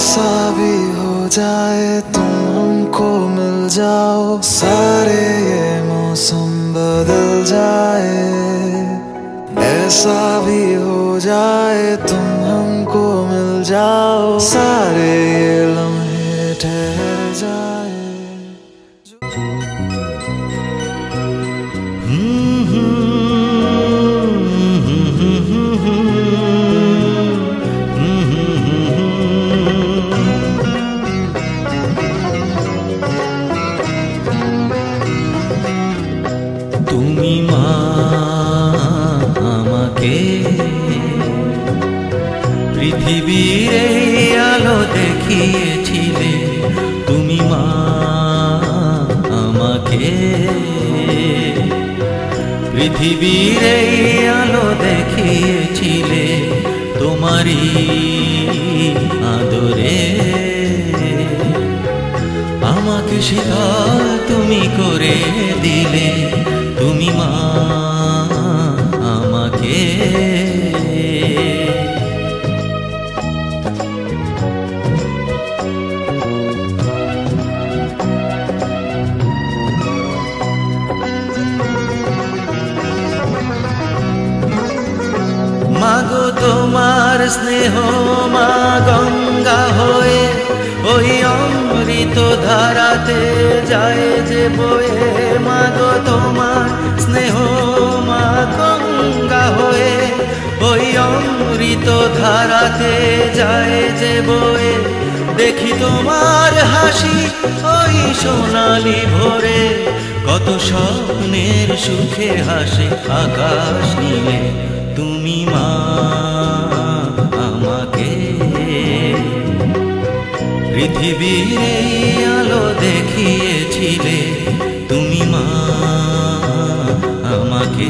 ऐसा भी हो जाए तुम हमको मिल जाओ, सारे ये मौसम बदल जाए। ऐसा भी हो जाए तुम हमको मिल जाओ, सारे ये लम्हे ठहर जाए। তুমি মা আমাকে পৃথিবীর এই আলো দেখিয়েছিলে, তুমি মা আমাকে পৃথিবীর এই আলো দেখিয়েছিলে, তোমারই আদরে আমাকে শীতল তুমি করে দিলে, তুমি মা আমাকে। মাগো তোমার স্নেহ মা গঙ্গা হয়ে ওই অমৃত ধারাতে যায় যে বয়ে, মাগো তোমার স্নেহ মা গঙ্গা হয়ে ওই অমৃত ধারাতে যায় যে বয়ে। দেখি তোমার হাসি ওই সোনালি ভোরে, কত স্বপ্নের সুখে হাসে আকাশ নীলে, তুমি মা আমাকে পৃথিবীর এই আলো দেখিয়েছিলে, তুমি মা আমাকে।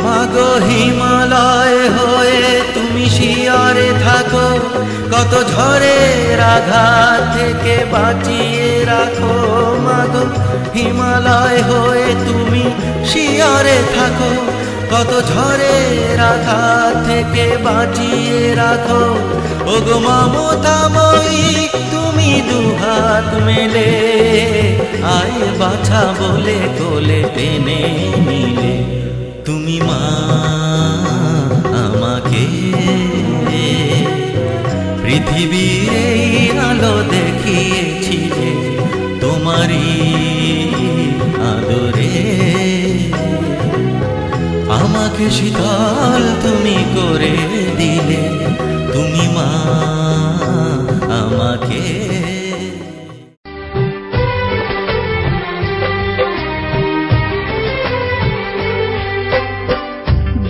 মাগো হিমালয় হয়ে তুমি শিয়রে থাকো, কত ঝড়ের আঘাত থেকে বাঁচিয়ে রাখো। মাগো হিমালয় হয়ে তুমি শিয়রে থাকো, কত ঝড়ের আঘাত থেকে বাঁচিয়ে রাখো। ওগো মমতাময়ী তুমি দুহাত মেলে আয় বাছা বলে কোলে টেনে নিলে, তুমি মা আমাকে পৃথিবীর এই আলো দেখিয়েছিলে, তোমারই আদরে আমাকে শীতল তুমি করে দিলে, তুমি মা আমাকে।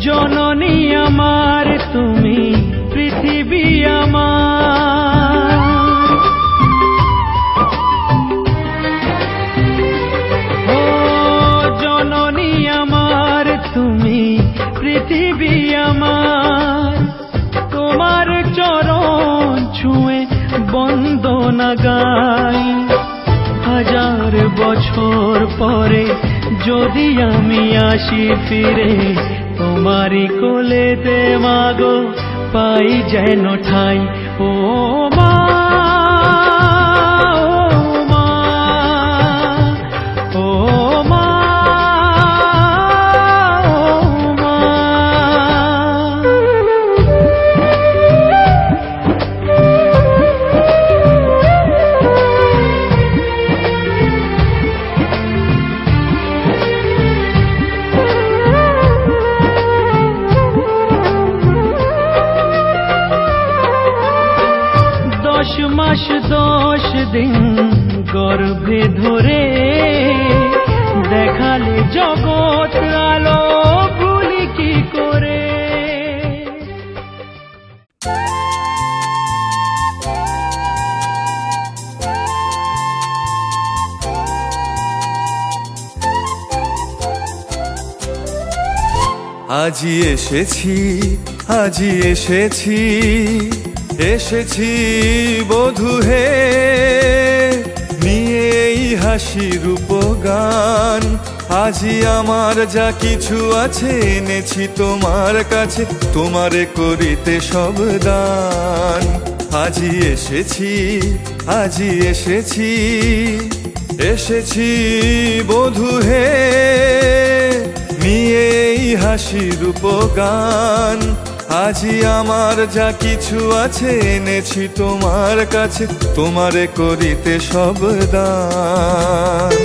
জননী আমার তুমি পৃথিবী আমার, ও জননী আমার তুমি পৃথিবী আমার। তোমার চরণ ছুঁয়ে বন্দনা গাই, হাজার বছর পরে যদি আমি আসি ফিরে, তোমারি কোলেতে মাগো পাই যেন ঠাই। ও মা ও মা মাস 10 দিন গর্ভে ধরে দেখালে জগৎ আলো ভুলি কি করে। আজি এসেছি, আজি এসেছি, এসেছি বধূ হে, নিয়ে এই হাসি রূপগান। আজি আমার যা কিছু আছে এনেছি তোমার কাছে, তোমারে করিতে সব দান। আজি এসেছি, আজি এসেছি, এসেছি বধূ হে, নিয়ে এই হাসি রূপগান। আজি আমার যা কিছু আছে এনেছি তোমার কাছে, তোমারে করিতে সব দান।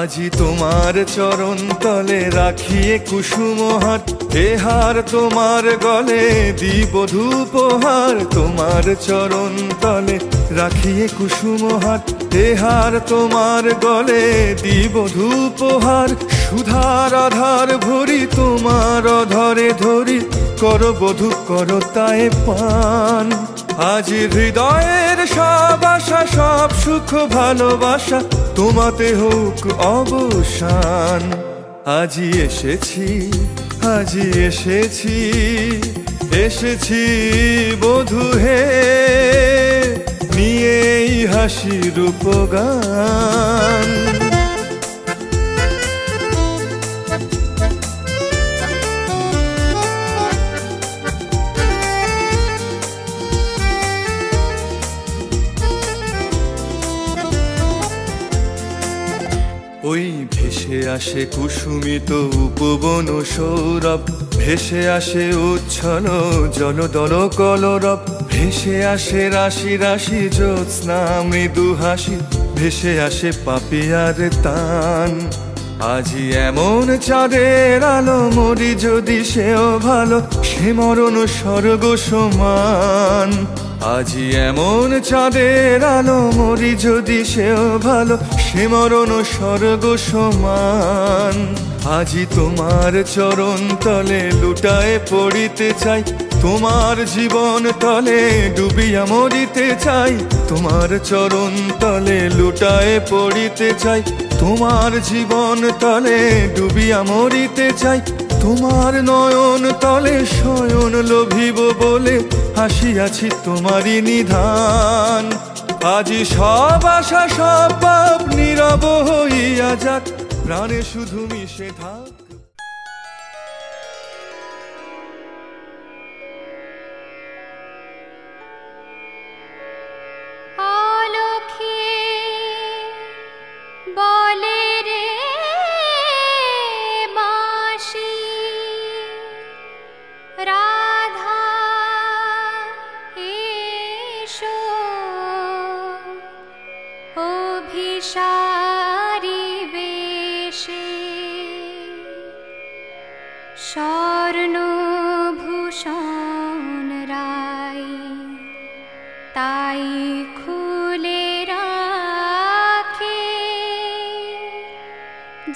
আজি তোমার চরণ তলে রাখিয়ে কুসুম হাট, এ হার তোমার গলে দিব ধূপহার। তোমার চরণ তলে রাখিয়ে কুসুম হাট, এ হার তোমার গলে দিব ধূপহার। সুধার আধার ভরি তোমার অধরে ধরি, কর বধূ কর তাই পান। আজি হৃদয়ের সব আশা, সব সুখ ভালোবাসা তোমাতে হোক অবসান। আজি এসেছি, আজি এসেছি, এসেছি বধূ হে, নিয়ে এই হাসি রূপগান। ওই ভেসে আসে কুসুমিত উপবন সৌরভ, ভেসে আসে উচ্ছল জলদল কলরব। ভেসে আসে রাশি রাশি জ্যোৎস্না মৃদু হাসি, ভেসে আসে পাপিয়ার তান। আজি এমন চাঁদের আলো, মরি যদি সেও ভালো, সে মরণ স্বর্গ সমান। আজি এমন চাঁদের আলো, মরি যদি সেও ভালো, সে মরণ স্বর্গ সমান। আজি তোমার চরণ তলে লুটায়ে পড়িতে চাই, তোমার জীবন তলে ডুবিয়া মরিতে চাই। তোমার চরণ তলে লুটায়ে পড়িতে চাই, তোমার জীবন তলে ডুবিয়া মরিতে চাই। তোমার নয়ন তলে শয়ন লোভিব বলে, হাসিয়াছি তোমারই নিধান। আজি সব আশা সব পাপ নীরব হইয়া যাক, প্রাণে শুধু মিশে থাক। বলে রে বাঁশি, রাধা এসো অভিসারী বেশে, স্বর্ণভূষণ রাই তাই খুলে রাখে,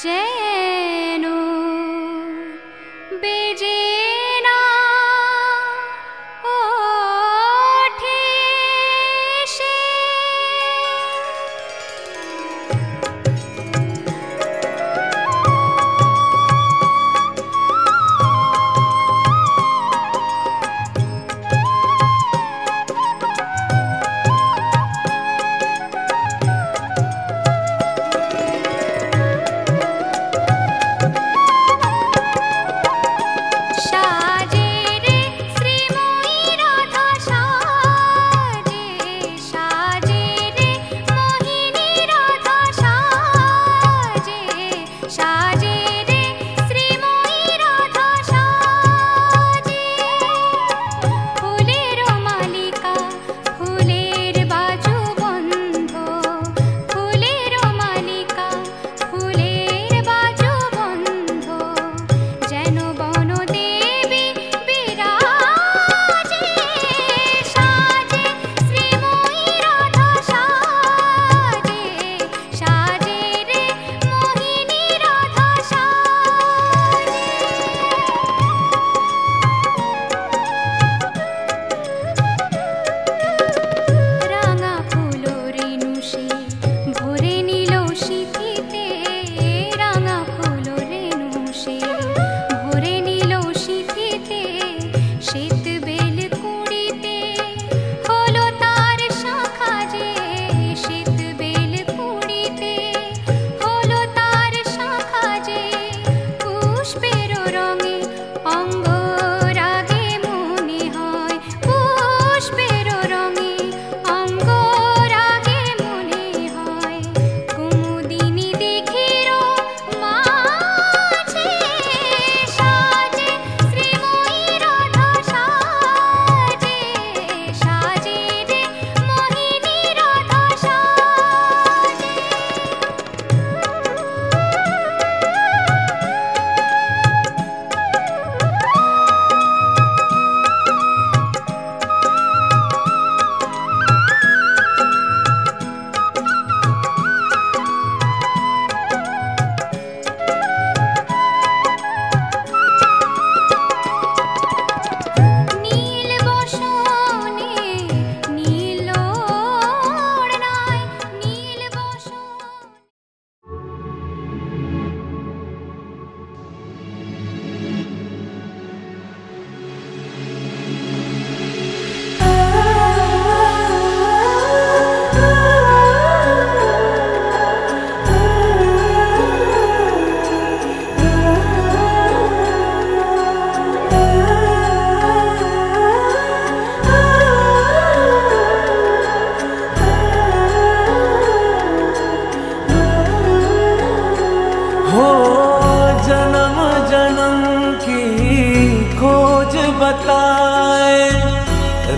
যেন বেজে না ওঠে সে।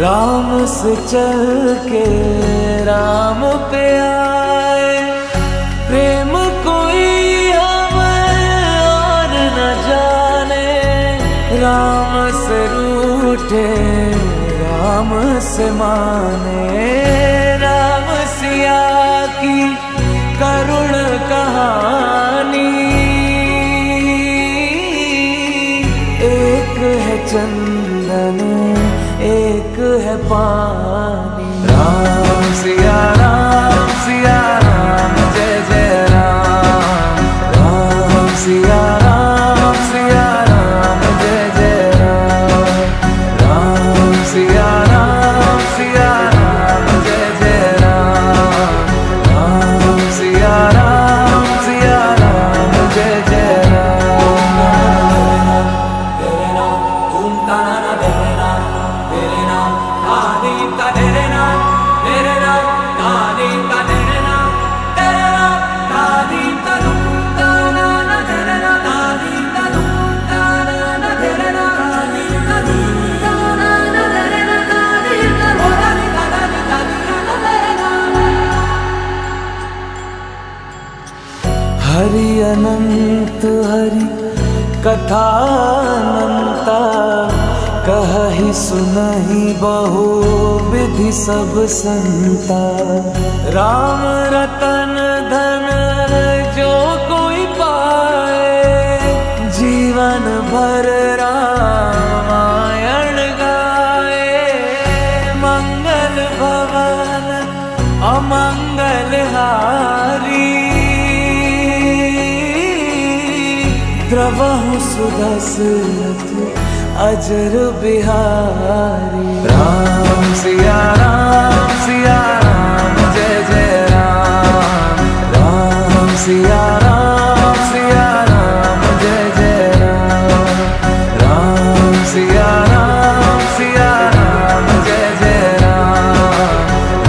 राम से चल के राम पे आए, प्रेम कोई हमें और न जाने। राम से रूठे राम से माने, राम सिया की करुण कहानी। एक है चंदन एक है पानी। राम सिया राम जय जय राम। राम सिया राम जय जय राम। राम सिया राम जय जय राम। राम सिया राम जय जय राम। तेरे नाम तुम ताना तेरे नाम, तेरे नाम आदि का तेरे नाम, तेरे नाम आदि का तेरे नाम, तेरे नाम आदि का तुम ताना तेरे नाम, आदि का तुम ताना तेरे नाम, आदि का तुम ताना तेरे नाम, आदि का तेरे नाम। हरि अनंत हरि कथा अनंता, कहि सुनहि बहु विधि सब संता। राम रतन धन जो कोई पाए, जीवन भर रामायण गाए। मंगल भवन अमंगल हारी, द्रवहु सुदशरथ अजर बिहारी। राम सिया राम जय जय राम। राम सिया राम जय जय राम। राम सिया राम जय जय राम।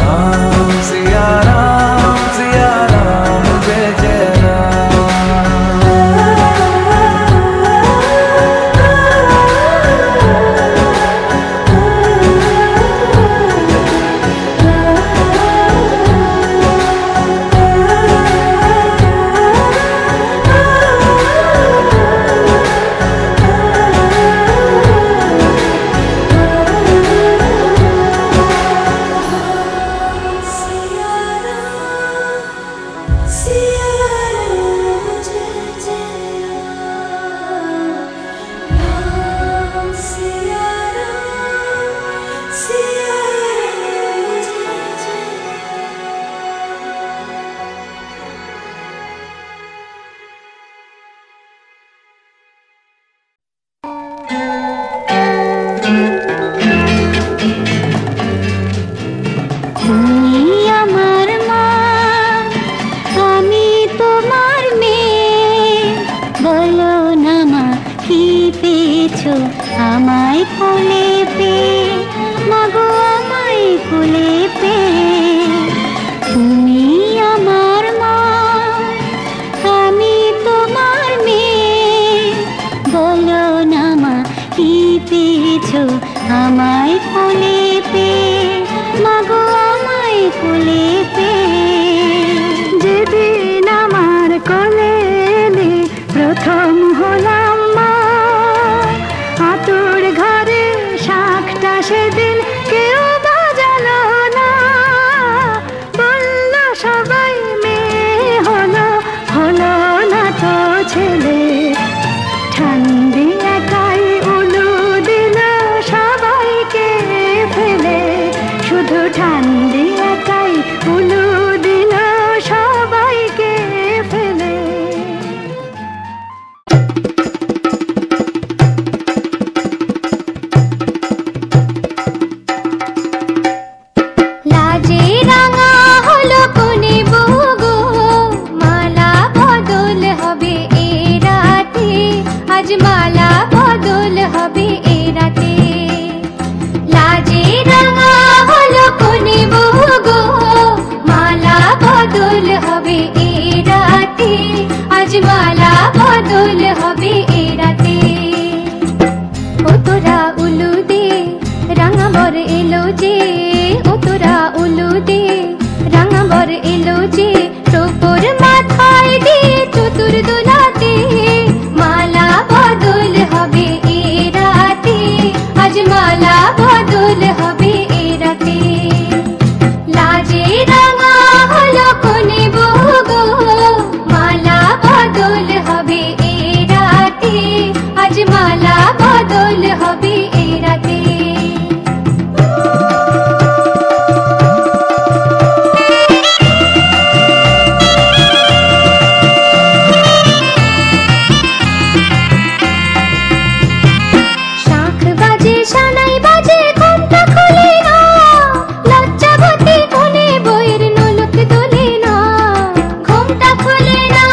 राम सिया राम जय जय राम। পেয়েছো আমায় কোলে পেয়ে, মাগো আমায় কোলে পেয়ে। তুমি আমার মা, আমি তোমার মেয়ে, বলো না মা কি পেয়েছো আমায় কোলে পেয়ে, মাগো আমায় কোলে পেয়ে। যেদিন আমার কোলে এলে প্রথম হলাম মা, আতুর ঘরে শাকটা সেদিন কেউ বাজালো না। বলল সবাই মেয়ে হলো, হলো না তো ছেলে। ঠান্ডি একাই উলু দিল সবাইকে ফেলে, শুধু ঠান্ডি একাই উলু দিল সবাইকে ফেলে। লাজে রাঙা হলো কোনে বউ গো, মালা বদল হবে এ রাতে, আজ মালা বদল হবে এ রাতে। লাজে রাঙা হলো কোনে বউ গো, মালা বদল হবে এ রাতে, আজ মালা বদল হবে এ রাতে। ও তোরা উলু দে রাঙা বর এলো যে, ও তোরা উলু দে রাঙা বর এলো যে, টোপর মাথায় দিয়ে চতুর দোলাতে, মালা বদল হবে এ রাতে, আজ মালা বদল হবে এ রাতে। লাজে রাঙা হলো কোনে বউ গো, মালা বদল হবে এ রাতে, আজ মালা বদল হবে এ রাতে। শাঁখ বাজে সানাই বাজে ঘুমটা খুলে না, লজ্জাবতী কোনে বইয়ের নোলক দোলে না। ঘুমটা খুলে না,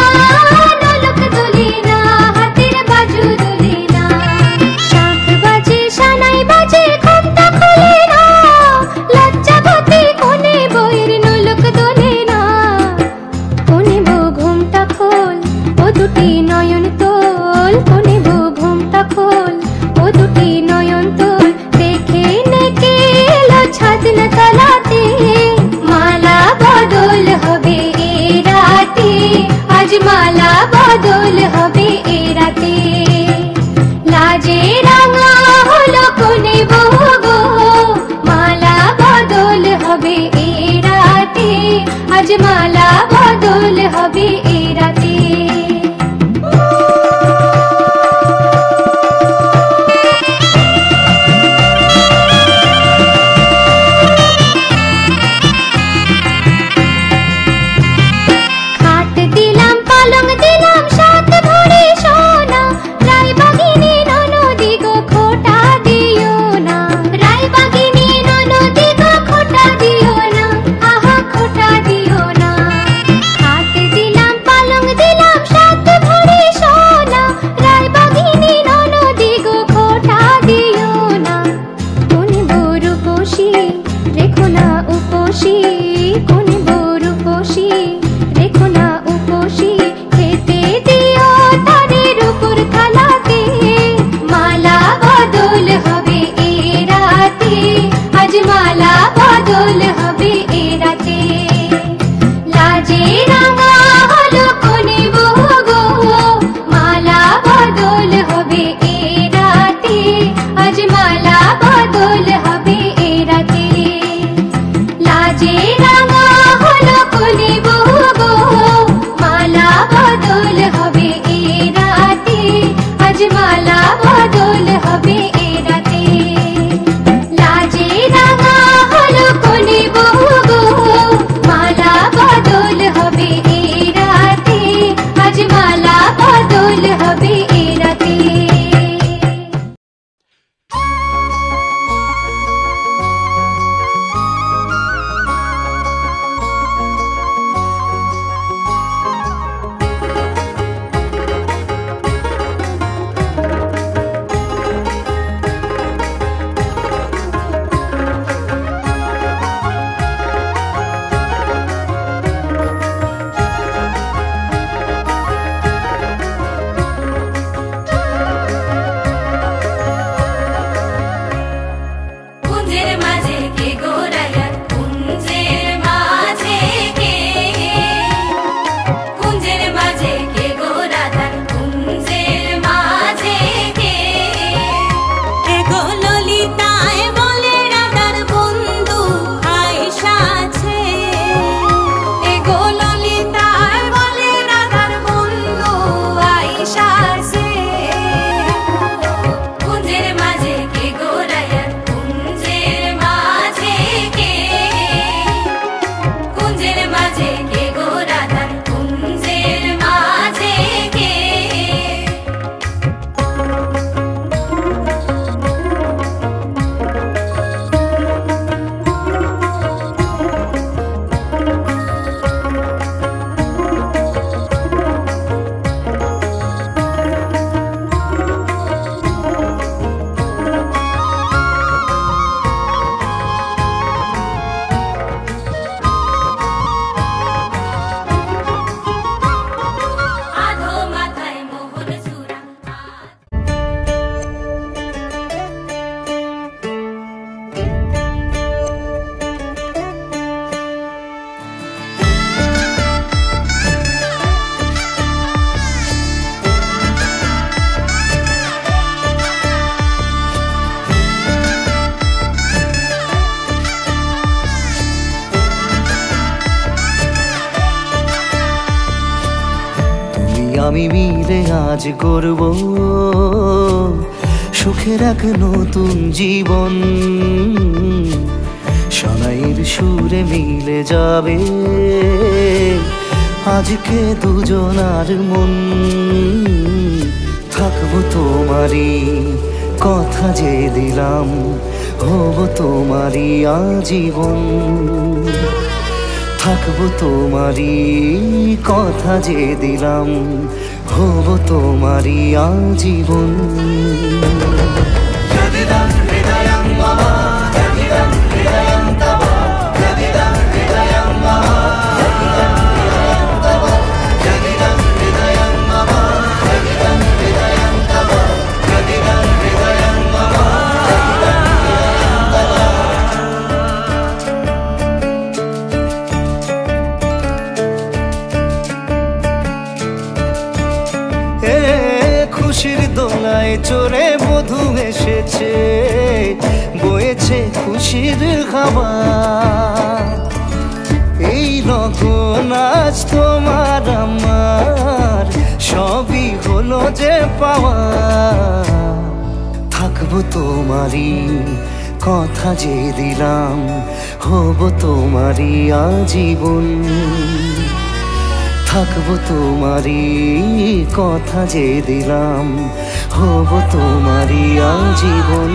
নোলক দোলে না, হাতের বাজু দোলে না। শাঁখ বাজে সানাই বাজে ঘুমটা খুলে না, লজ্জাবতী কোনে বইয়ের নোলক দোলে না। কোনে বউ ঘুমটা খোল, ও দুটি নয়ন তোল, কোনে বউ ঘুমটা খোল, ও দুটি নয়ন তোল। দেখে নেকে এলো ছাদনা তলাতে, মালা বদল হবে এ রাতে, আজ মালা বদল হবে এ রাতে। লাজে রাঙা হলো কোনে বউ গো, মালা বদল হবে এ রাতে, আজ মালা বদল হবে এ রাতে। খাট দিলাম পালং দিলাম সাত ভরি সোনা, রায়বাগিনী ননদি গো খোটা দিও না। রায়বাগিনী ননদি গো খোটা দিও না, আহা খোটা দিও না। খাট দিলাম আমি মিলে আজ গড়ব সুখের এক নতুন জীবন। শোনাইয়ের সুরে মিলে যাবে আজকে দুজনার মন। থাকবো তোমারই কথা যে দিলাম, হব তোমারই আজীবন। থাকবো তোমারই কথা যে দিলাম, হব তোমারই আজীবন। খুশির দোলায় চড়ে বধূ এসেছে, বয়েছে খুশির খাবার। এই লগন আজ তোমার আমার সবই হলো যে পাওয়া। থাকবো তোমারই কথা যে দিলাম, হব তোমারই আজীবন। থাকবো তোমারই কথা যে দিলাম, হব তোমারই আজীবন।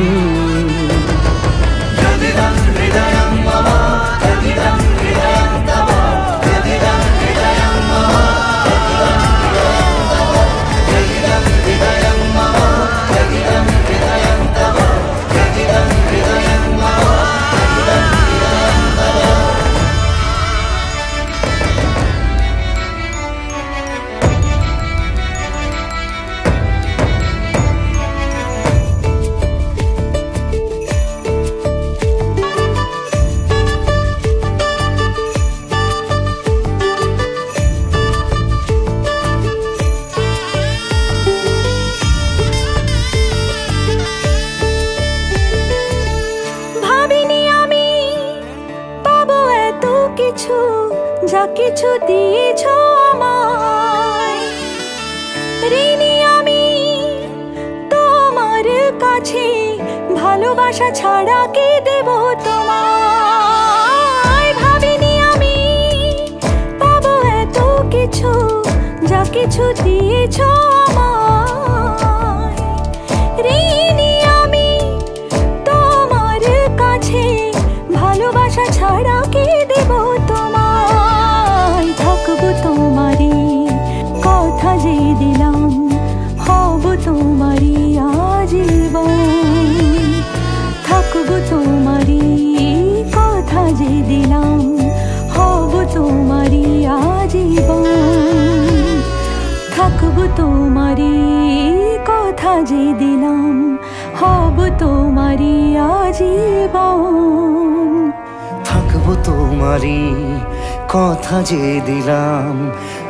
যা কিছু দিয়েছ আমায়, ঋণী আমি তোমার কাছে। ভালোবাসা ছাড়া কি দেব তোমায়? ভাবিনি আমি পাবো এত কিছু, যা কিছু দিয়েছ আমায়। ঋণী আমি তোমার কাছে, ভালোবাসা ছাড়া কি দেব তোমায়? থাকবো তোমারই কথা যে দিলাম, হব তোমারই আজীবন। থাকবো তোমারই কথা যে দিলাম, হব তোমারই আজীবন। থাকবো তোমারই কথা যে দিলাম, হব তোমারই আজীবন। থাকবো তোমারই কথা যে দিলাম,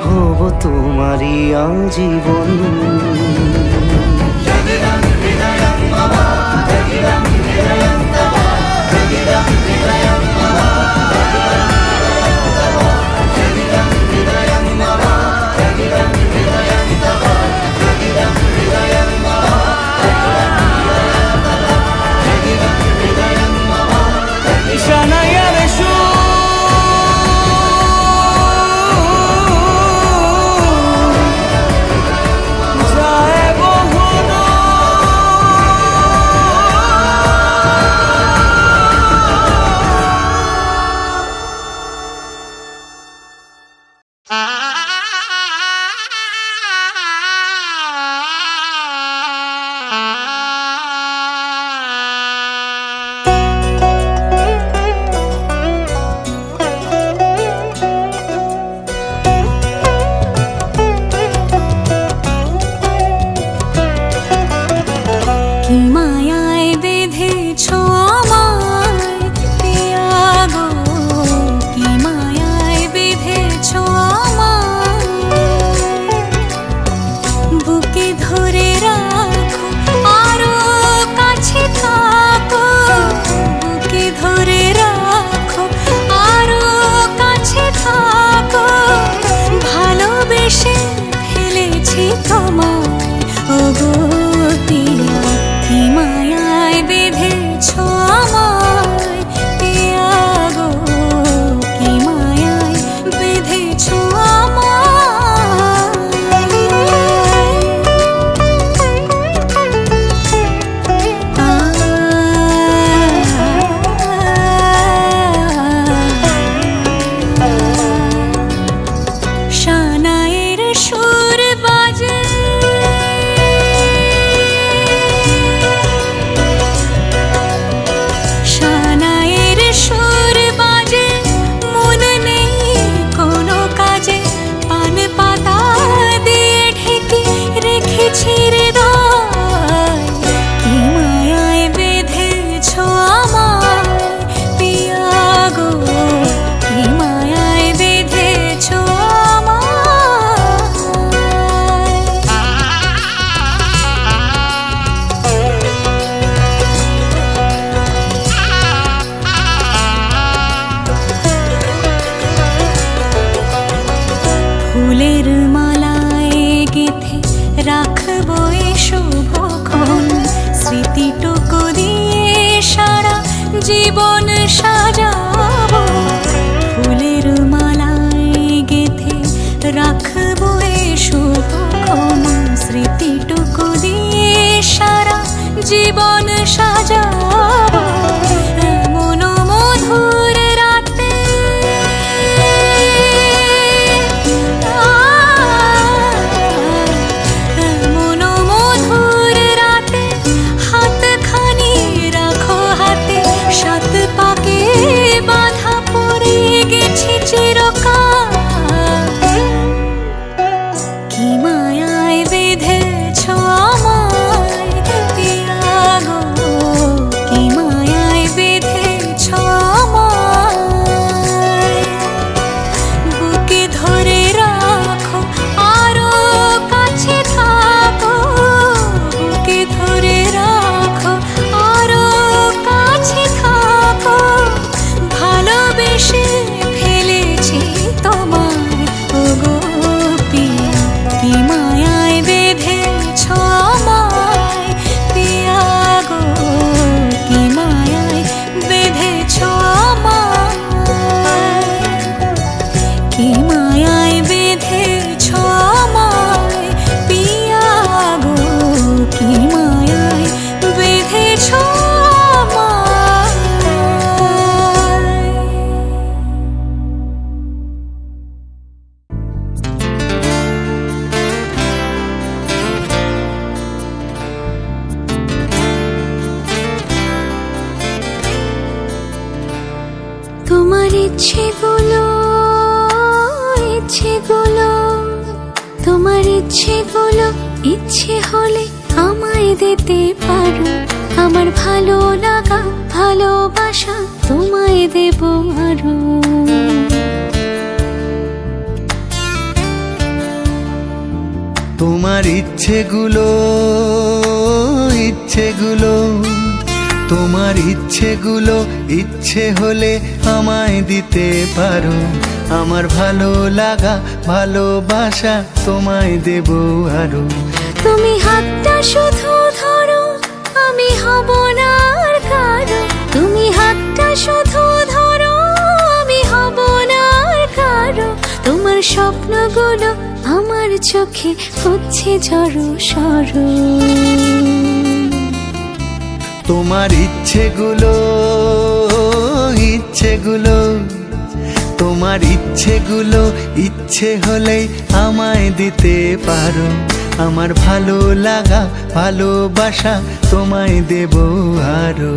হব তোমারই আজীবন। যায় জীবন সাজাবো ফুলের মালায় গেথে রাখবো এ শুভক্ষণ স্মৃতিটুকু দিয়ে সারা জীবন সাজাবো এমন মধুর রাতে এমন মধুর রাতে হাতখানি রাখো হাতে সাত পাকে বাঁধা পড়ে গেছি চিরকাল কি মায়ায় বেঁধেছ আমায় পিয়া গো কি মায়ায় বেঁধেছ আমায় বুকে ধরে রাখো আরো কাছে থাকো বুকে ধরে রাখো আরো কাছে থাকো ভালোবেসে ফেলেছি তোমায় ওগো পিয়া কি মায়ায় বেঁধেছ আমায় পিয়া গো কি মায়ায় বেঁধেছ আমায় কি মায়ায় বেঁধেছ আমায় পিয়া গো কি মায়ায় বেঁধেছ আমায় তোমার ইচ্ছেগুলো তোমার ইচ্ছেগুলো ইচ্ছে হলে আমায় দিতে পারো আমার ভালো লাগা ভালোবাসা তোমায় দেব আরো তোমার ইচ্ছেগুলো তোমার ইচ্ছেগুলো ইচ্ছে হলে আমায় দিতে পারো আমার ভালো লাগা ভালোবাসা তোমায় দেব আরো তুমি হাতটা শুধু ধরো আমি হব না আর কারো তুমি হাতটা শুধু ধরো আমি হব না আর কারো তোমার স্বপ্নগুলো আমার চোখে হচ্ছে ঝড়ো সরো তোমার ইচ্ছেগুলো তোমার ইচ্ছেগুলো ইচ্ছে হলেই আমায় দিতে পারো আমার ভালো লাগা ভালোবাসা তোমায় দেব আরো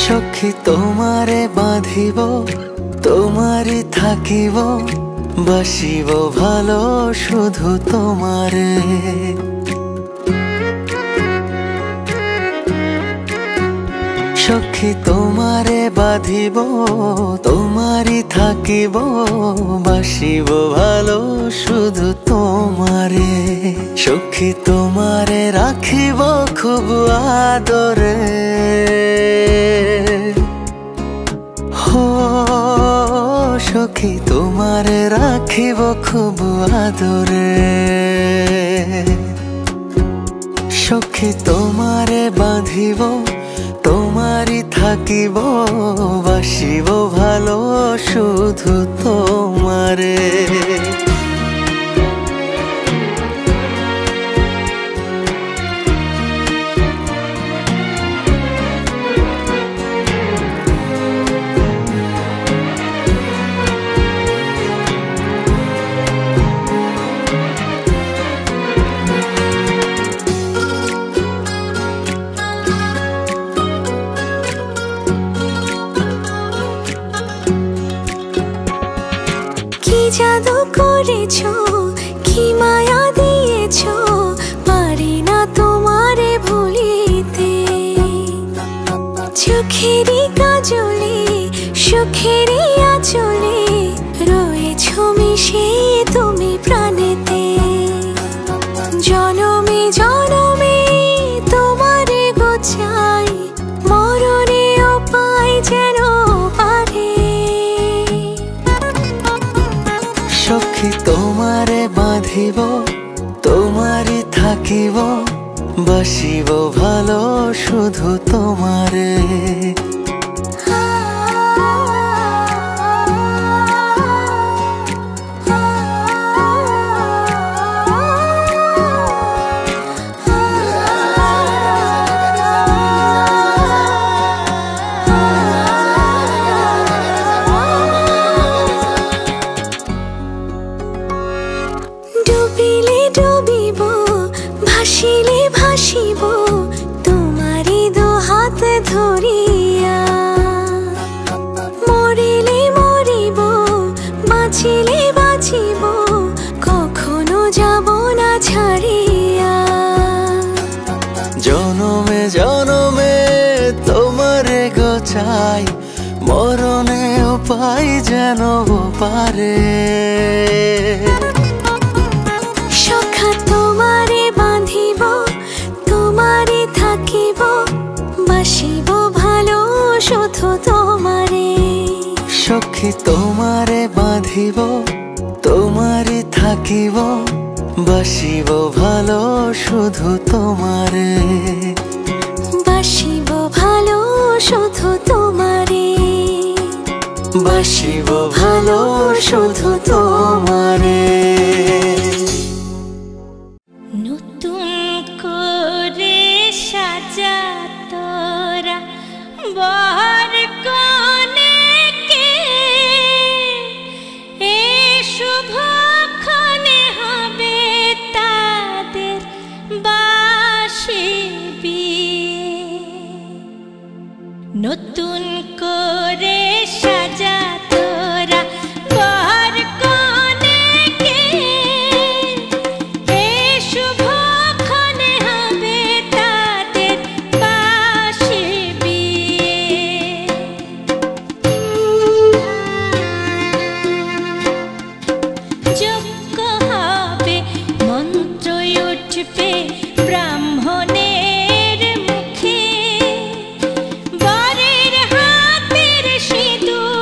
সখী তোমারে বাঁধিব তোমারই থাকিব বাসিব ভালো শুধু তোমারে সখী তোমারে বাঁধিব তোমারই থাকিব বাসিব ভালো শুধু তোমারে সখী তোমারে রাখিব খুব আদরে হো সখী তোমারে রাখিব খুব আদরে সখী তোমারে বাঁধিব তোমারই থাকিব বাসিব ভালো শুধু তোমারে জাদু করেছো কি মায়া দিয়েছো পারি না তোমারে ভুলিতে চোখেরই কাজলে সুখেরই আঁচলে রয়েছো মিশে তুমি প্রাণেতে জনমে জনমে তোমারে গোছাই মরণেও পাই যেন পারে সখী তোমারে বাঁধিব তোমারই থাকিব বাসিব ভালো শুধু তোমারে ডুবিলে ডুবিব ভাসিলে ভাসিব তোমারি দু হাত ধরিয়া মরিলে মরিব বাঁচিলে বাঁচিব কখনো যাব না ছাড়িয়া জনমে জনমে তোমারে গোছাই মরণেও পাই যেন পারে সখা তোমারে বাঁধিব তোমারে থাকিব বাসিব ভালো শুধু তোমারে সখী তোমারে বাঁধিব তোমারই থাকিব বাসিব ভালো শুধু তোমারে বাসিব ভালো শুধু তোমারে বাসিব ভালো শুধু তোমারে নতুন করে সাজা তোরা বর কনেকে এ শুভক্ষণে হবে তাদের বাসে বিয়ে নতুন করে সাজা তোরা বর কনেকে এ শুভক্ষণে হবে তাদের বাসে বিয়ে যজ্ঞ হবে মন্ত্র উঠবে ব্রাহ্মণের মুখে বরের হাতের সিঁদুর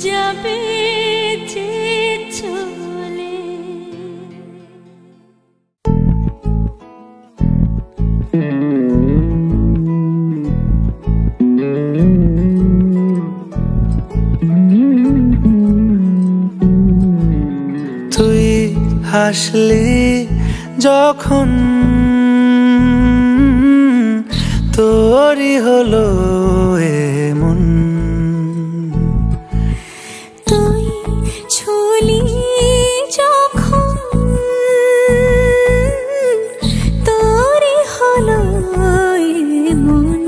যাবে যে চলে। তুই হাসলি যখন তোরই হলো এমন, তুই ছুলি যখন তোরই হলো এমন।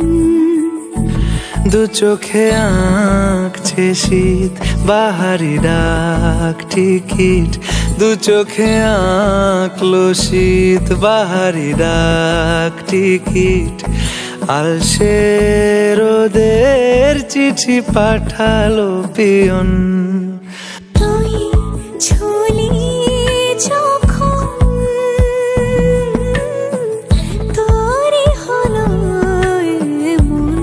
দু চোখে আঁকছে শীত বাহারি ডাক টিকিট, দু চোখে আঁকলো শীত বাহারি ডাক টিকিট। আলসে রোদের চিঠি পাঠালো পিয়ন, তুই ছুলি যখন তোরই হলো এমন।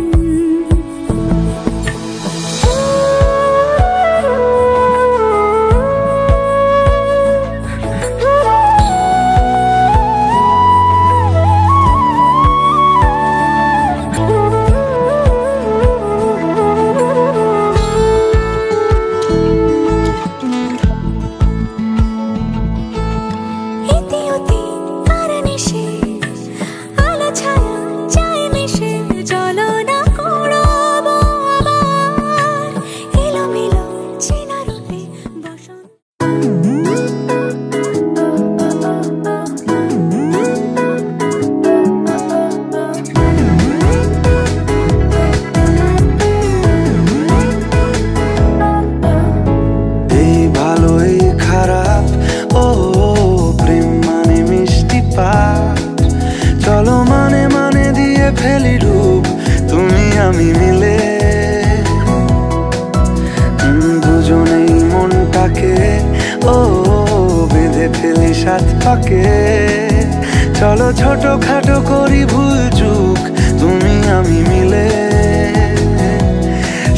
চলো ছোট খাটো করি ভুল চুক তুমি আমি মিলে,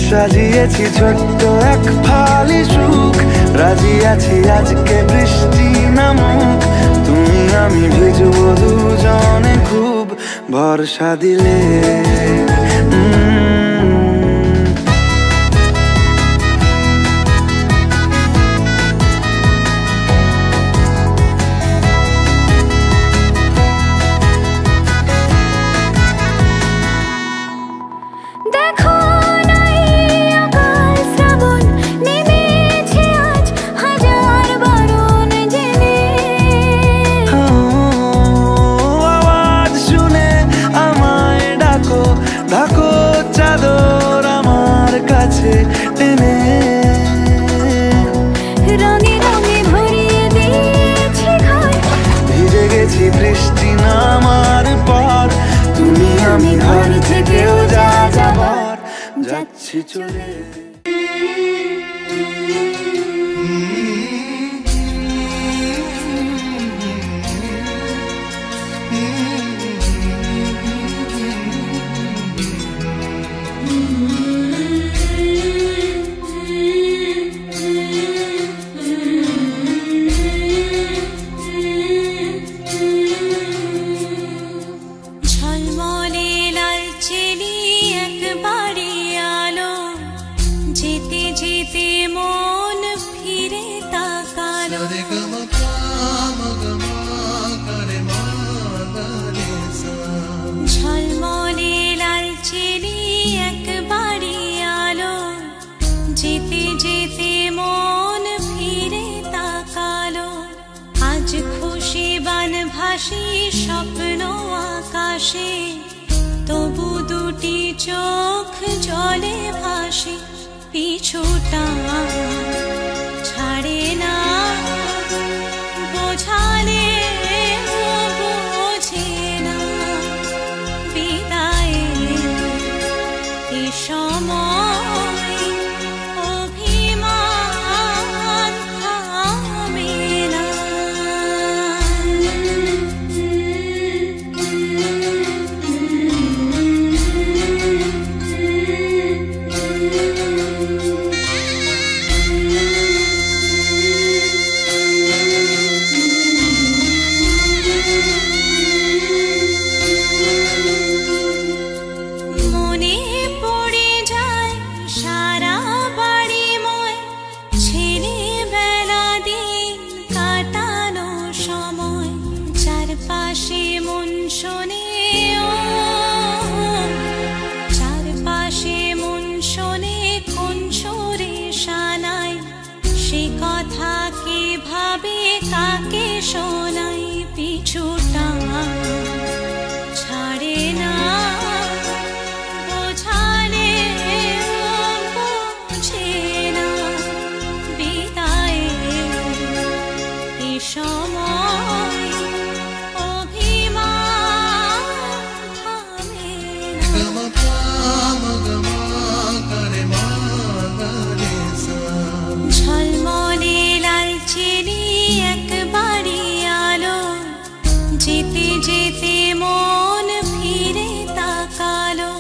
সাজিয়েছি ছোট্ট এক ফালি সুখ। রাজি আছি আজকে বৃষ্টি নামুক, তুমি আমি ভিজবো দুজনে খুব ভরসা দিলে। বৃষ্টি নামার পর তুমি আমি ঘর থেকেও যা যাবার যাচ্ছি চলে। স্বপ্ন আকাশে তবু দুটি চোখ জলে ভাসে, পিছুটা ছাড়ে না বোঝালে বোঝে না বিদায়ে এ সময় অভিমান থামে না। ভাবে কাকে শোনাই পিছুটা ছাড়ে না বোঝালে বুঝে না বিদায় এ সময় অভিমান থামে ঝলমলে লালচেরি একবারই আলো যেতে যেতে মন ফিরে তাকালো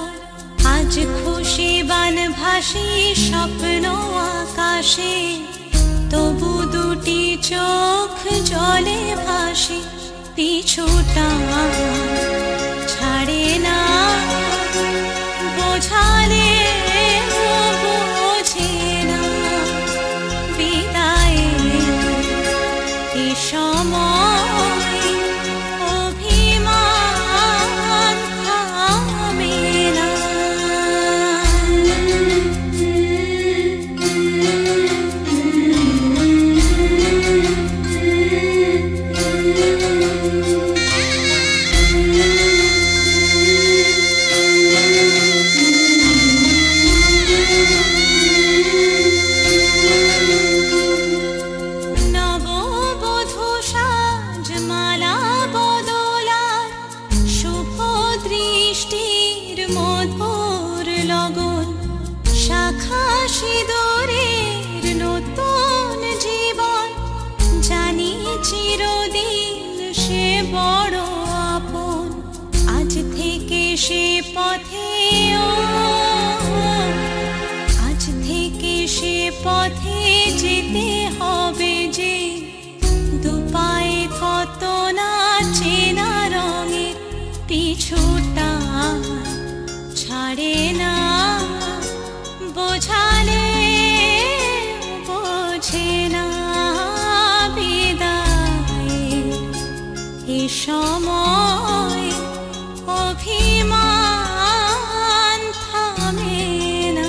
আজ খুশি বানভাসি স্বপ্ন আকাশে তবু দুটি চোখ জলে ভাসে পিছুটা ছাড়ে না বোঝালে বোঝে না বিদায় এ সময় অভিমান থামে না নববধূ সাজমালা বদলার শুভ দৃষ্টির মধুর লগন শাখা সিঁদুরের নতুন জীবন জানি চিরদিন সে বড় আপন আজ থেকে সে পথে আজ থেকে সে পথে যেতে হবে যে দুপায়ে কত না চেনা রঙের পিছুটা ছাড়ে না বোঝালে বোঝে না বিদায় এ সময় অভিমান থামে না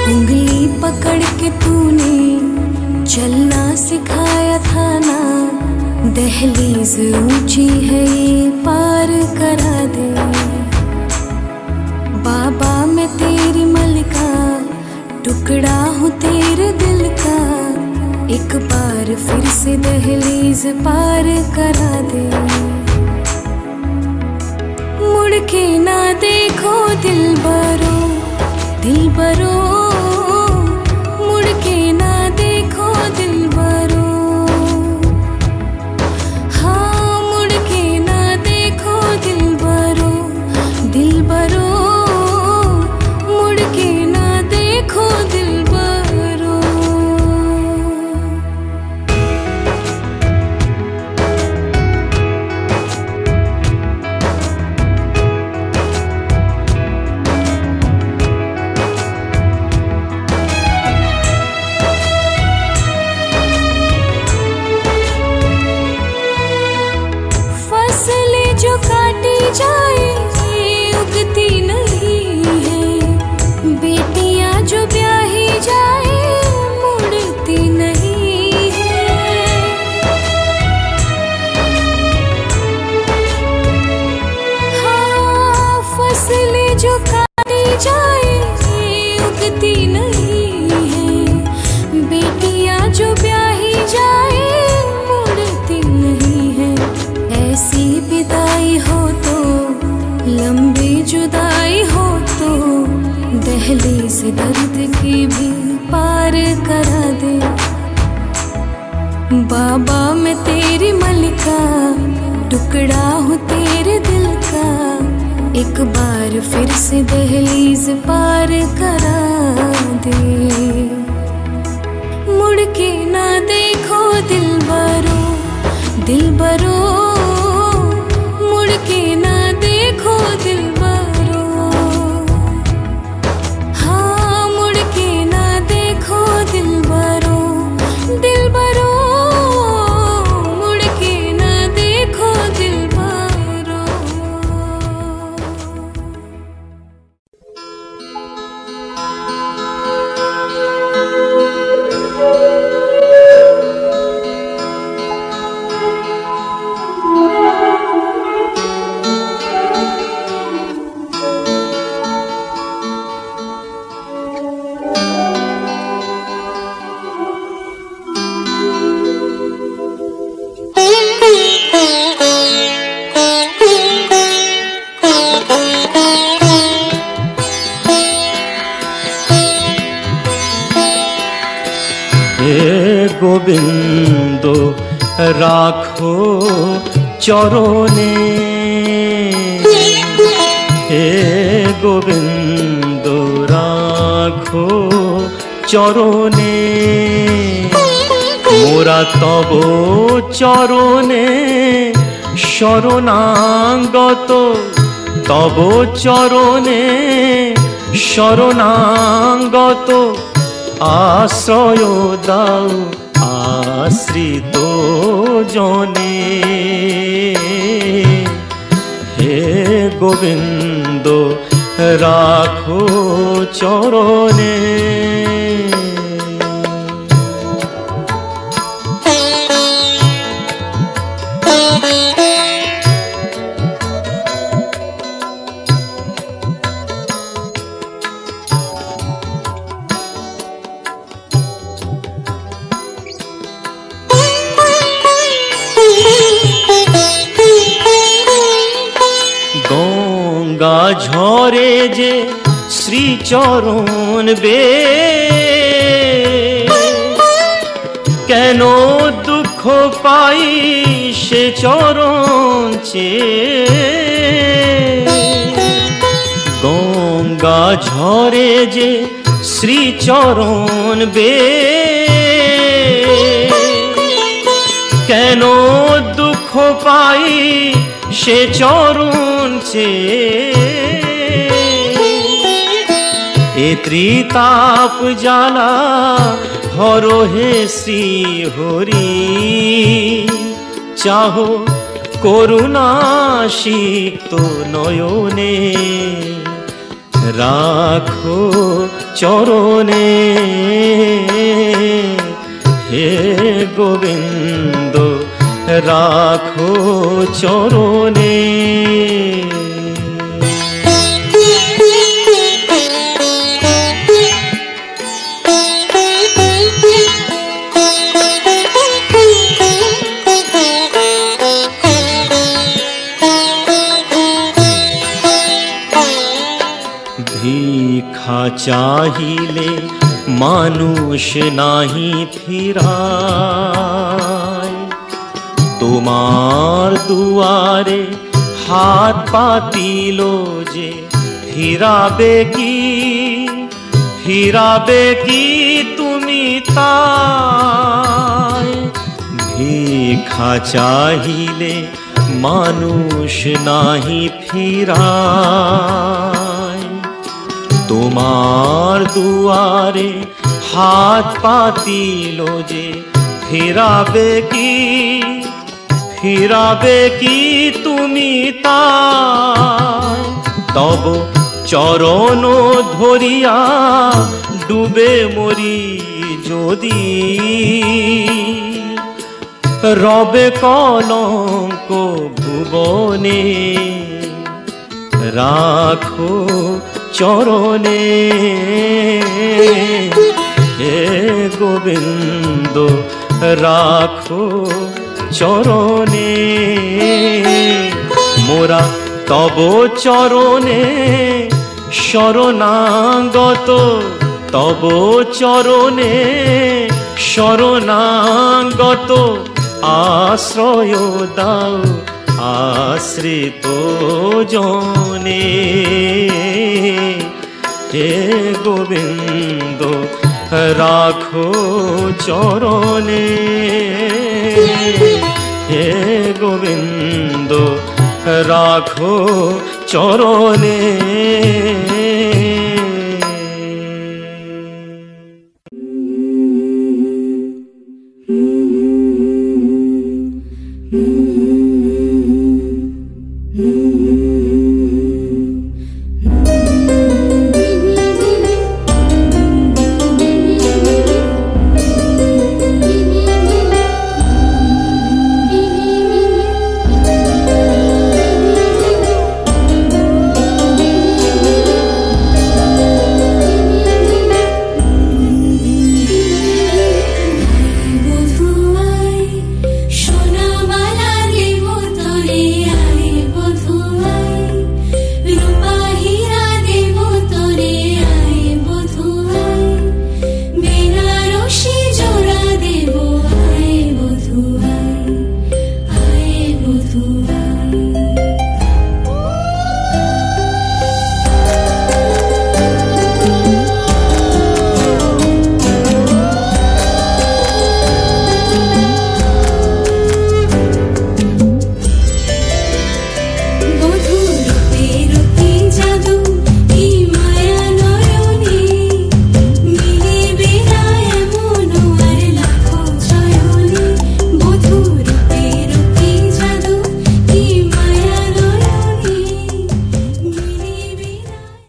उंगली पकड़ के तूने चलना सिखाया था ना दहलीज ऊंची है ये पार करा दे बाबा मैं तेरी मलिका टुकड़ा हूँ तेरे दिल का एक बार फिर से दहलीज पार करा दे मुड़ के ना देखो दिलबरो दिलबरो मुड़ के ना देखो दिलबरो हाँ मुड़ के ना देखो दिलबरो दिलबरो मुड़ के ना देखो दिलबरो जाए उगती नहीं है बेटियां जो ब्याही जाए मुड़ती नहीं है हाँ फसलें जो काटी जाए उगती नहीं है बेटियां जो ब्याही जाए मुड़ती नहीं है ऐसी विदाई हो लंबी जुदाई हो तो दहलीज दर्द की भी पार करा दे बाबा मैं तेरी मलिका टुकड़ा हूँ तेरे दिल का एक बार फिर से दहलीज पार करा दे। मुड़ के ना देखो दिलबरो, दिलबरो, मुड़ के ना देखो दिलबरो। हाँ मुड़ के ना देखो दिलबरो, दिलबरो, मुड़ के ना देखो दिलबरो। গোবিন্দ রাখো চরণে, হে গোবিন্দ রাখো চরণে। মোরা তব চরণে শরণাগত, তব চরণে শরণাগত। আশ্রয় দাও আশ্রিত জনে, হে গোবিন্দ রাখো চরণে। গঙ্গা ঝরে যে শ্রীচরণ বে, কেন দুঃখ পাই সে চরণ চেয়ে। গঙ্গা ঝরে যে শ্রীচরণ বে, কেন দুঃখ পাই সে চরণ চেয়ে। এ ত্রিতাপ জ্বালা হরো হে শ্রী হরি, চাহো করুণা সিক্ত নয়নে। রাখো চরণে, হে গোবিন্দ রাখো চরণে। ভিক্ষা চাহিলে মানুষ নাহি ফিরায়, তোমার দুয়ারে হাত পাতিল যে ফিরাবে কি, ফিরাবে কি তুমি তাই। ভিক্ষা চাহিলে মানুষ নাহি ফিরায়, তোমার দুয়ারে হাত পাতিল যে ফিরাবে কি, ফিরাবে কি তুমি তাই। তব চরণ ধরিয়া ডুবে মরি যদি, রবে কলঙ্ক ভুবনে। রাখো চরণে, হে গোবিন্দ রাখো চরণে। মোরা তব চরণে শরণাগত, তব চরণে শরণাগত। আশ্রয় দাও आश्रित जने हे गोविंद राखो चरणे हे गोविंद राखो चरणे